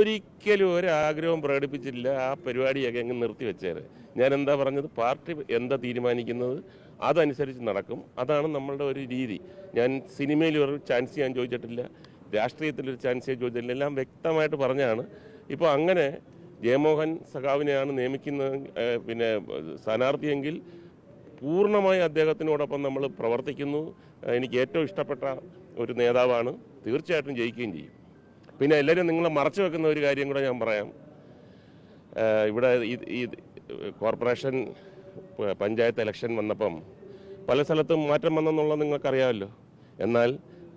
ഒരിക്കലും ഒരാഗ്രഹവും പ്രകടിപ്പിച്ചില്ല. ആ പരിപാടിയൊക്കെ അങ്ങ് നിർത്തിവെച്ചേരെ. ഞാൻ എന്താ പറഞ്ഞത്, പാർട്ടി എന്താ തീരുമാനിക്കുന്നത് അതനുസരിച്ച് നടക്കും. അതാണ് നമ്മളുടെ ഒരു രീതി. ഞാൻ സിനിമയിൽ ഒരു ചാൻസ് ഞാൻ ചോദിച്ചിട്ടില്ല, രാഷ്ട്രീയത്തിലൊരു ചാൻസ് ഞാൻ ചോദിച്ചിട്ടില്ല, എല്ലാം വ്യക്തമായിട്ട് പറഞ്ഞാണ്. ഇപ്പോൾ അങ്ങനെ ജയമോഹൻ സഖാവിനെയാണ് നിയമിക്കുന്നത് പിന്നെ സ്ഥാനാർത്ഥിയെങ്കിൽ പൂർണ്ണമായി അദ്ദേഹത്തിനോടൊപ്പം നമ്മൾ പ്രവർത്തിക്കുന്നു. എനിക്ക് ഏറ്റവും ഇഷ്ടപ്പെട്ട ഒരു നേതാവാണ്, തീർച്ചയായിട്ടും ജയിക്കുകയും ചെയ്യും. പിന്നെ എല്ലാവരും നിങ്ങളെ മറച്ചു വെക്കുന്ന ഒരു കാര്യം കൂടെ ഞാൻ പറയാം. ഇവിടെ ഈ കോർപ്പറേഷൻ പഞ്ചായത്ത് ഇലക്ഷൻ വന്നപ്പം പല സ്ഥലത്തും മാറ്റം വന്നെന്നുള്ളത് നിങ്ങൾക്കറിയാമല്ലോ. എന്നാൽ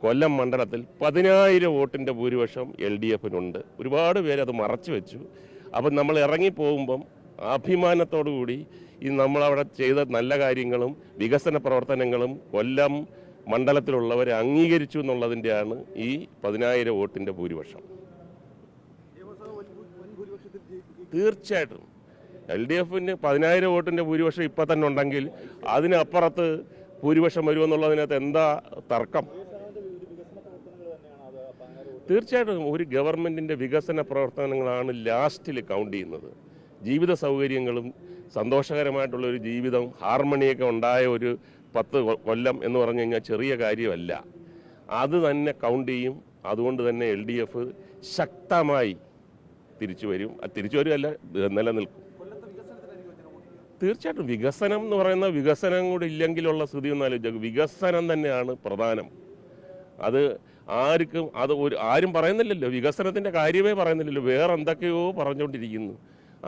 കൊല്ലം മണ്ഡലത്തിൽ 10,000 വോട്ടിൻ്റെ ഭൂരിപക്ഷം LDFിനുണ്ട്. ഒരുപാട് പേര് അത് മറച്ചു വെച്ചു. അപ്പം നമ്മൾ ഇറങ്ങിപ്പോകുമ്പം അഭിമാനത്തോടു കൂടി ഈ നമ്മളവിടെ ചെയ്ത നല്ല കാര്യങ്ങളും വികസന പ്രവർത്തനങ്ങളും കൊല്ലം മണ്ഡലത്തിലുള്ളവരെ അംഗീകരിച്ചു എന്നുള്ളതിൻ്റെയാണ് ഈ 10,000 വോട്ടിൻ്റെ ഭൂരിപക്ഷം. തീർച്ചയായിട്ടും LDFിന് 10,000 വോട്ടിൻ്റെ ഭൂരിപക്ഷം ഇപ്പം തന്നെ ഉണ്ടെങ്കിൽ അതിനപ്പുറത്ത് ഭൂരിപക്ഷം വരുമെന്നുള്ളതിനകത്ത് എന്താ തർക്കം? തീർച്ചയായിട്ടും ഒരു ഗവൺമെൻറ്റിൻ്റെ വികസന പ്രവർത്തനങ്ങളാണ് ലാസ്റ്റിൽ കൗണ്ട് ചെയ്യുന്നത്. ജീവിത സൗകര്യങ്ങളും സന്തോഷകരമായിട്ടുള്ളൊരു ജീവിതം, ഹാർമണിയൊക്കെ ഉണ്ടായ ഒരു 10 കൊല്ലം എന്ന് പറഞ്ഞു കഴിഞ്ഞാൽ ചെറിയ കാര്യമല്ല. അത് തന്നെ കൗണ്ട് ചെയ്യും. അതുകൊണ്ട് തന്നെ LDF ശക്തമായി തിരിച്ചു വരുമല്ല, നിലനിൽക്കും. തീർച്ചയായിട്ടും വികസനം എന്ന് പറയുന്ന വികസനം കൂടി ഇല്ലെങ്കിലുള്ള സ്ഥിതി ഒന്നും ആലോചിക്കുക. വികസനം തന്നെയാണ് പ്രധാനം. അത് ആരും പറയുന്നില്ലല്ലോ, വികസനത്തിൻ്റെ കാര്യമേ പറയുന്നില്ലല്ലോ, വേറെ എന്തൊക്കെയോ പറഞ്ഞുകൊണ്ടിരിക്കുന്നു.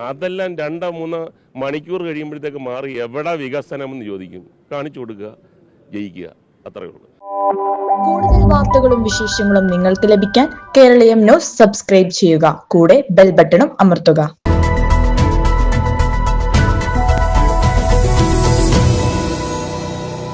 അതെല്ലാം 2-3 മണിക്കൂർ കഴിയുമ്പോഴത്തേക്ക് മാറി എവിടെ വികസനം എന്ന് ചോദിക്കും. കാണിച്ചു കൊടുക്കുക, ജയിക്കുക, അത്രയേ ഉള്ളൂ. കൂടുതൽ വാർത്തകളും വിശേഷങ്ങളും നിങ്ങൾക്ക് ലഭിക്കാൻ കേരളീയം ന്യൂസ് സബ്സ്ക്രൈബ് ചെയ്യുക. കൂടെ ബെൽ ബട്ടണും അമർത്തുക.